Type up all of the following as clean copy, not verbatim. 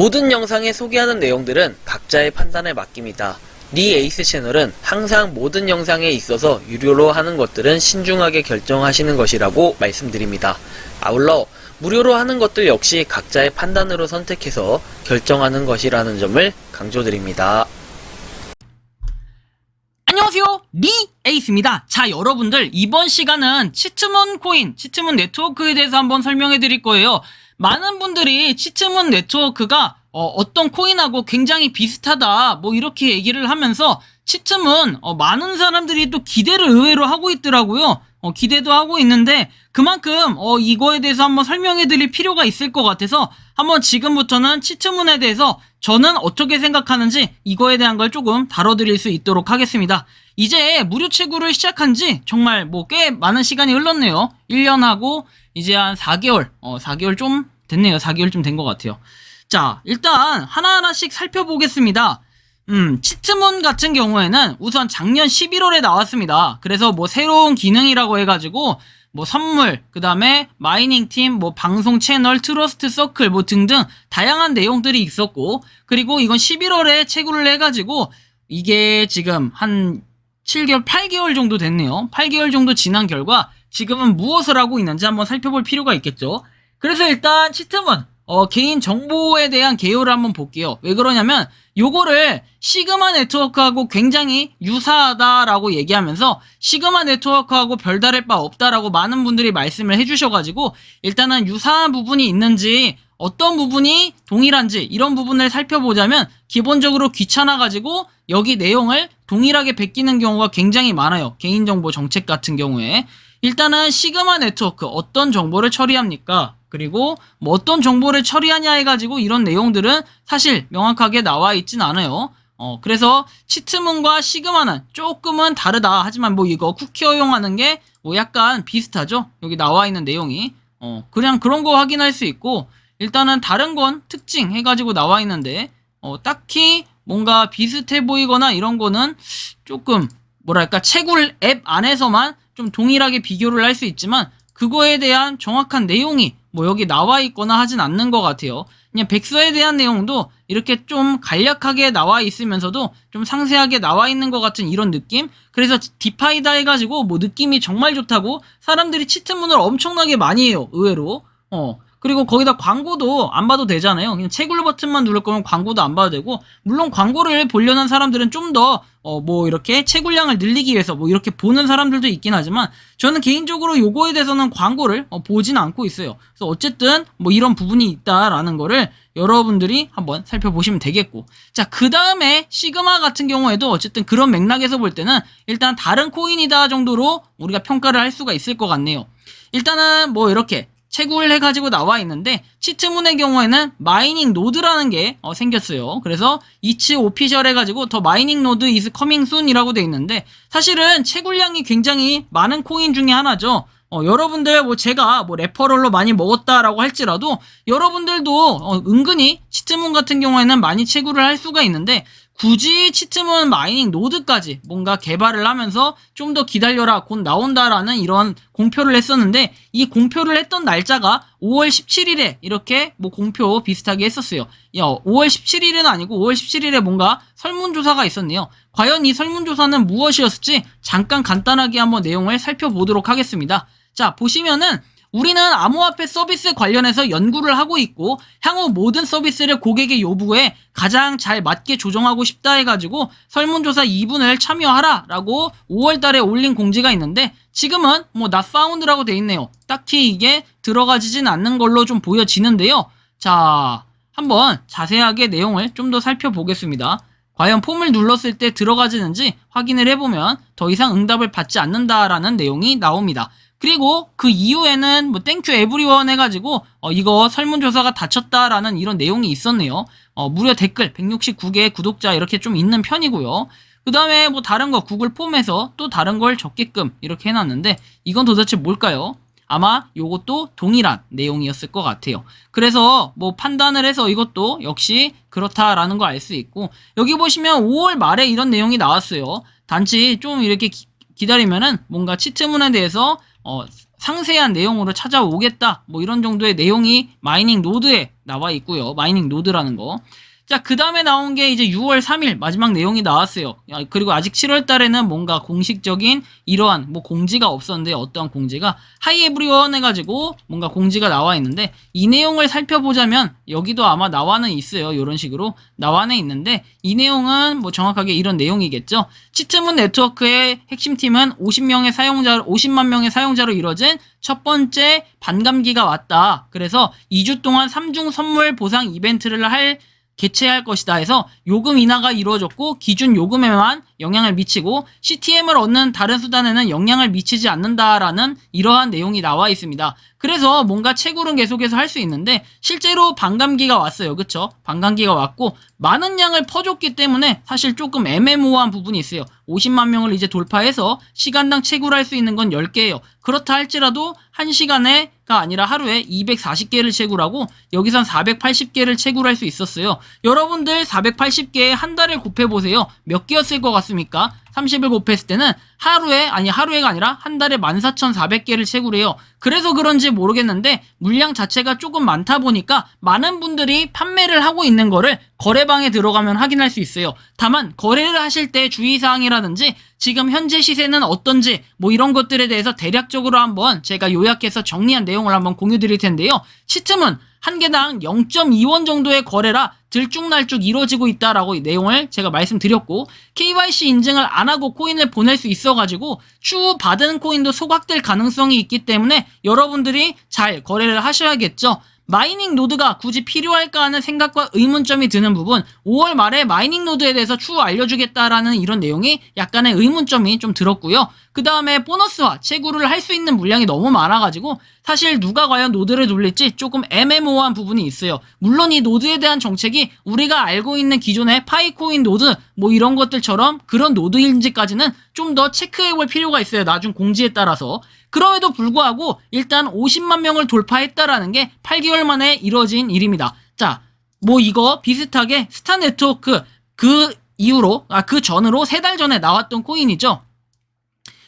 모든 영상에 소개하는 내용들은 각자의 판단에 맡깁니다. 니 에이스 채널은 항상 모든 영상에 있어서 유료로 하는 것들은 신중하게 결정하시는 것이라고 말씀드립니다. 아울러 무료로 하는 것들 역시 각자의 판단으로 선택해서 결정하는 것이라는 점을 강조드립니다. 안녕하세요, 니 에이스입니다. 자, 여러분들, 이번 시간은 치트문 코인, 치트문 네트워크에 대해서 한번 설명해 드릴 거예요. 많은 분들이 치트문 네트워크가 어떤 코인하고 굉장히 비슷하다 뭐 이렇게 얘기를 하면서 치트문 많은 사람들이 또 기대를 의외로 하고 있더라고요. 기대도 하고 있는데 그만큼 이거에 대해서 한번 설명해 드릴 필요가 있을 것 같아서 한번 지금부터는 치트문에 대해서 저는 어떻게 생각하는지 이거에 대한 걸 조금 다뤄드릴 수 있도록 하겠습니다. 이제 무료 채굴을 시작한 지 정말 뭐 꽤 많은 시간이 흘렀네요. 1년하고 이제 한 4개월 4개월 좀 됐네요. 4개월 좀 된 것 같아요. 자, 일단 하나하나씩 살펴보겠습니다. 치트문 같은 경우에는 우선 작년 11월에 나왔습니다. 그래서 뭐 새로운 기능이라고 해가지고 뭐 선물, 그 다음에 마이닝 팀, 뭐 방송 채널, 트러스트 서클 뭐 등등 다양한 내용들이 있었고, 그리고 이건 11월에 채굴을 해가지고 이게 지금 한 7개월, 8개월 정도 됐네요. 8개월 정도 지난 결과 지금은 무엇을 하고 있는지 한번 살펴볼 필요가 있겠죠. 그래서 일단 치트문 개인 정보에 대한 개요를 한번 볼게요. 왜 그러냐면 요거를 시그마 네트워크하고 굉장히 유사하다라고 얘기하면서 시그마 네트워크하고 별다를 바 없다라고 많은 분들이 말씀을 해주셔가지고 일단은 유사한 부분이 있는지 어떤 부분이 동일한지 이런 부분을 살펴보자면 기본적으로 귀찮아가지고 여기 내용을 동일하게 베끼는 경우가 굉장히 많아요. 개인정보 정책 같은 경우에 일단은 시그마 네트워크 어떤 정보를 처리합니까? 그리고 뭐 어떤 정보를 처리하냐 해가지고 이런 내용들은 사실 명확하게 나와 있진 않아요. 그래서 치트문과 시그마는 조금은 다르다. 하지만 뭐 이거 쿠키 허용하는 게 뭐 약간 비슷하죠. 여기 나와 있는 내용이 그냥 그런 거 확인할 수 있고 일단은 다른 건 특징 해가지고 나와 있는데 딱히 뭔가 비슷해 보이거나 이런 거는 조금 뭐랄까 채굴 앱 안에서만 좀 동일하게 비교를 할 수 있지만 그거에 대한 정확한 내용이 뭐 여기 나와 있거나 하진 않는 것 같아요. 그냥 백서에 대한 내용도 이렇게 좀 간략하게 나와 있으면서도 좀 상세하게 나와 있는 것 같은 이런 느낌? 그래서 디파이다 해가지고 뭐 느낌이 정말 좋다고 사람들이 치트문을 엄청나게 많이 해요. 의외로. 그리고 거기다 광고도 안 봐도 되잖아요. 그냥 채굴 버튼만 누를 거면 광고도 안 봐도 되고, 물론 광고를 보려는 사람들은 좀 더, 뭐 이렇게 채굴량을 늘리기 위해서 뭐 이렇게 보는 사람들도 있긴 하지만, 저는 개인적으로 요거에 대해서는 광고를 보진 않고 있어요. 그래서 어쨌든 뭐 이런 부분이 있다라는 거를 여러분들이 한번 살펴보시면 되겠고. 자, 그 다음에 시그마 같은 경우에도 어쨌든 그런 맥락에서 볼 때는 일단 다른 코인이다 정도로 우리가 평가를 할 수가 있을 것 같네요. 일단은 뭐 이렇게 채굴 해가지고 나와 있는데 치트문의 경우에는 마이닝 노드라는 게 생겼어요. 그래서 이츠 오피셜 해가지고 더 마이닝 노드 is coming soon 이라고 돼 있는데 사실은 채굴량이 굉장히 많은 코인 중에 하나죠. 여러분들 뭐 제가 뭐 레퍼럴로 많이 먹었다라고 할지라도 여러분들도 은근히 치트문 같은 경우에는 많이 채굴을 할 수가 있는데 굳이 치트문 마이닝 노드까지 뭔가 개발을 하면서 좀 더 기다려라 곧 나온다라는 이런 공표를 했었는데 이 공표를 했던 날짜가 5월 17일에 이렇게 뭐 공표 비슷하게 했었어요. 5월 17일은 아니고 5월 17일에 뭔가 설문조사가 있었네요. 과연 이 설문조사는 무엇이었을지 잠깐 간단하게 한번 내용을 살펴보도록 하겠습니다. 자, 보시면은 우리는 암호화폐 서비스 관련해서 연구를 하고 있고 향후 모든 서비스를 고객의 요구에 가장 잘 맞게 조정하고 싶다 해가지고 설문조사 2분을 참여하라 라고 5월달에 올린 공지가 있는데 지금은 뭐 not found라고 돼 있네요. 딱히 이게 들어가지진 않는 걸로 좀 보여지는데요. 자, 한번 자세하게 내용을 좀 더 살펴보겠습니다. 과연 폼을 눌렀을 때 들어가지는지 확인을 해보면 더 이상 응답을 받지 않는다라는 내용이 나옵니다. 그리고 그 이후에는 뭐 땡큐 에브리원 해가지고 이거 설문조사가 닫혔다라는 이런 내용이 있었네요. 무려 댓글 169개 구독자 이렇게 좀 있는 편이고요. 그 다음에 뭐 다른 거 구글 폼에서 또 다른 걸 적게끔 이렇게 해놨는데 이건 도대체 뭘까요? 아마 요것도 동일한 내용이었을 것 같아요. 그래서 뭐 판단을 해서 이것도 역시 그렇다라는 걸 알 수 있고 여기 보시면 5월 말에 이런 내용이 나왔어요. 단지 좀 이렇게 기다리면은 뭔가 치트문에 대해서 상세한 내용으로 찾아오겠다. 뭐 이런 정도의 내용이 마이닝 노드에 나와 있고요. 마이닝 노드라는 거. 자, 그 다음에 나온 게 이제 6월 3일 마지막 내용이 나왔어요. 그리고 아직 7월 달에는 뭔가 공식적인 이러한 뭐 공지가 없었는데 어떠한 공지가 하이 에브리원 해가지고 뭔가 공지가 나와 있는데 이 내용을 살펴보자면 여기도 아마 나와는 있어요. 이런 식으로 나와는 있는데 이 내용은 뭐 정확하게 이런 내용이겠죠. 치트문 네트워크의 핵심팀은 50만 명의 사용자로 이루어진 첫 번째 반감기가 왔다. 그래서 2주 동안 3중 선물 보상 이벤트를 개최할 것이다 해서 요금 인하가 이루어졌고 기준 요금에만 영향을 미치고 CTM을 얻는 다른 수단에는 영향을 미치지 않는다라는 이러한 내용이 나와 있습니다. 그래서 뭔가 채굴은 계속해서 할 수 있는데 실제로 반감기가 왔어요. 그쵸? 반감기가 왔고 많은 양을 퍼줬기 때문에 사실 조금 애매모호한 부분이 있어요. 50만 명을 이제 돌파해서 시간당 채굴할 수 있는 건 10개예요. 그렇다 할지라도 1시간에가 아니라 하루에 240개를 채굴하고 여기선 480개를 채굴할 수 있었어요. 여러분들 480개에 한 달을 곱해보세요. 몇 개였을 것 같습니까? 30을 곱했을 때는 하루에가 아니라 한 달에 14,400개를 채굴해요. 그래서 그런지 모르겠는데 물량 자체가 조금 많다 보니까 많은 분들이 판매를 하고 있는 거를 거래방에 들어가면 확인할 수 있어요. 다만 거래를 하실 때 주의사항이라든지 지금 현재 시세는 어떤지 뭐 이런 것들에 대해서 대략적으로 한번 제가 요약해서 정리한 내용을 한번 공유 드릴 텐데요. 시트문 한 개당 0.2원 정도의 거래라 들쭉날쭉 이루어지고 있다라고 이 내용을 제가 말씀드렸고 KYC 인증을 안 하고 코인을 보낼 수 있어가지고 추후 받은 코인도 소각될 가능성이 있기 때문에 여러분들이 잘 거래를 하셔야겠죠. 마이닝 노드가 굳이 필요할까 하는 생각과 의문점이 드는 부분 5월 말에 마이닝 노드에 대해서 추후 알려주겠다라는 이런 내용이 약간의 의문점이 좀 들었고요. 그 다음에 보너스화 채굴을 할 수 있는 물량이 너무 많아가지고 사실 누가 과연 노드를 돌릴지 조금 애매모호한 부분이 있어요. 물론 이 노드에 대한 정책이 우리가 알고 있는 기존의 파이코인 노드 뭐 이런 것들처럼 그런 노드인지까지는 좀 더 체크해볼 필요가 있어요. 나중 공지에 따라서. 그럼에도 불구하고 일단 50만 명을 돌파했다라는 게 8개월 만에 이뤄진 일입니다. 자, 뭐 이거 비슷하게 스타 네트워크 그 전으로 3달 전에 나왔던 코인이죠.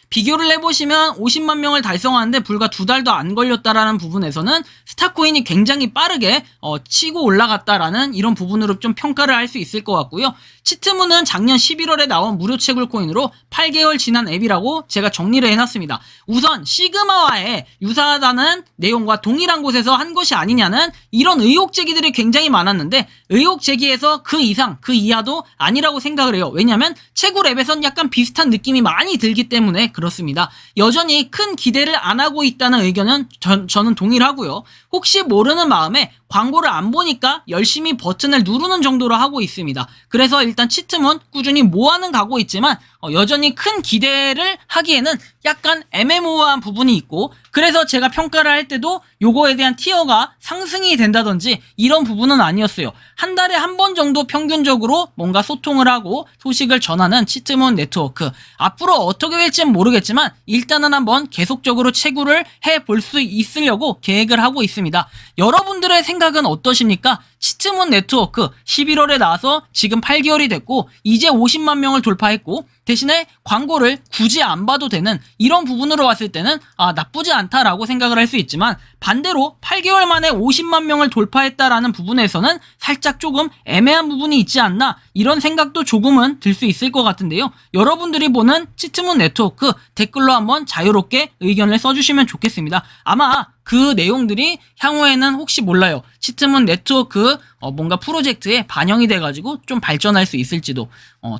비교를 해보시면 50만 명을 달성하는데 불과 2달도 안 걸렸다라는 부분에서는 스타코인이 굉장히 빠르게 치고 올라갔다라는 이런 부분으로 좀 평가를 할 수 있을 것 같고요. 치트문은 작년 11월에 나온 무료 채굴 코인으로 8개월 지난 앱이라고 제가 정리를 해놨습니다. 우선 시그마와의 유사하다는 내용과 동일한 곳에서 한 것이 아니냐는 이런 의혹 제기들이 굉장히 많았는데 의혹 제기에서 그 이상 그 이하도 아니라고 생각을 해요. 왜냐하면 채굴 앱에선 약간 비슷한 느낌이 많이 들기 때문에 그렇습니다. 여전히 큰 기대를 안 하고 있다는 의견은 저는 동일하고요. 혹시 모르는 마음에 광고를 안 보니까 열심히 버튼을 누르는 정도로 하고 있습니다. 그래서 일단 치트문 꾸준히 모아는 가고 있지만 여전히 큰 기대를 하기에는 약간 애매모호한 부분이 있고 그래서 제가 평가를 할 때도 요거에 대한 티어가 상승이 된다든지 이런 부분은 아니었어요. 한 달에 한 번 정도 평균적으로 뭔가 소통을 하고 소식을 전하는 치트문 네트워크. 앞으로 어떻게 될지는 모르겠지만 일단은 한번 계속적으로 채굴을 해볼 수 있으려고 계획을 하고 있습니다. 여러분들의 생각은 어떠십니까? 치트문 네트워크 11월에 나와서 지금 8개월이 됐고 이제 50만 명을 돌파했고 대신에 광고를 굳이 안 봐도 되는 이런 부분으로 봤을 때는 나쁘지 않다라고 생각을 할 수 있지만 반대로 8개월 만에 50만 명을 돌파했다라는 부분에서는 살짝 조금 애매한 부분이 있지 않나 이런 생각도 조금은 들 수 있을 것 같은데요. 여러분들이 보는 치트문 네트워크 댓글로 한번 자유롭게 의견을 써주시면 좋겠습니다. 아마 그 내용들이 향후에는 혹시 몰라요. 치트문 네트워크 뭔가 프로젝트에 반영이 돼가지고 좀 발전할 수 있을지도.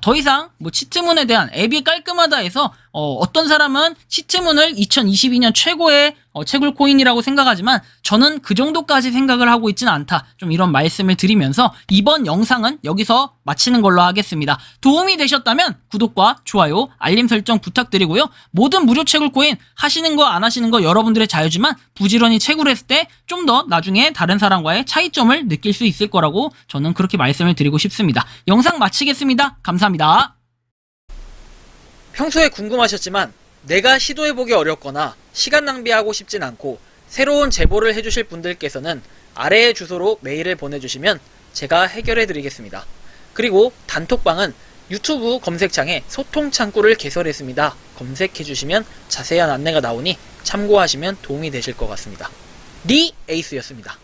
더 이상 뭐 치트문에 대한 앱이 깔끔하다 해서 어떤 사람은 치트문을 2022년 최고의 채굴 코인이라고 생각하지만 저는 그 정도까지 생각을 하고 있지는 않다. 좀 이런 말씀을 드리면서 이번 영상은 여기서 마치는 걸로 하겠습니다. 도움이 되셨다면 구독과 좋아요, 알림 설정 부탁드리고요. 모든 무료 채굴 코인 하시는 거 안 하시는 거 여러분들의 자유지만 부지런히 채굴했을 때 좀 더 나중에 다른 사람과의 차이점을 느낄 수 있을 거라고 저는 그렇게 말씀을 드리고 싶습니다. 영상 마치겠습니다. 감사합니다. 평소에 궁금하셨지만 내가 시도해보기 어렵거나 시간 낭비하고 싶진 않고 새로운 제보를 해주실 분들께서는 아래의 주소로 메일을 보내주시면 제가 해결해드리겠습니다. 그리고 단톡방은 유튜브 검색창에 소통 창구를 개설했습니다. 검색해주시면 자세한 안내가 나오니 참고하시면 도움이 되실 것 같습니다. 리 에이스였습니다.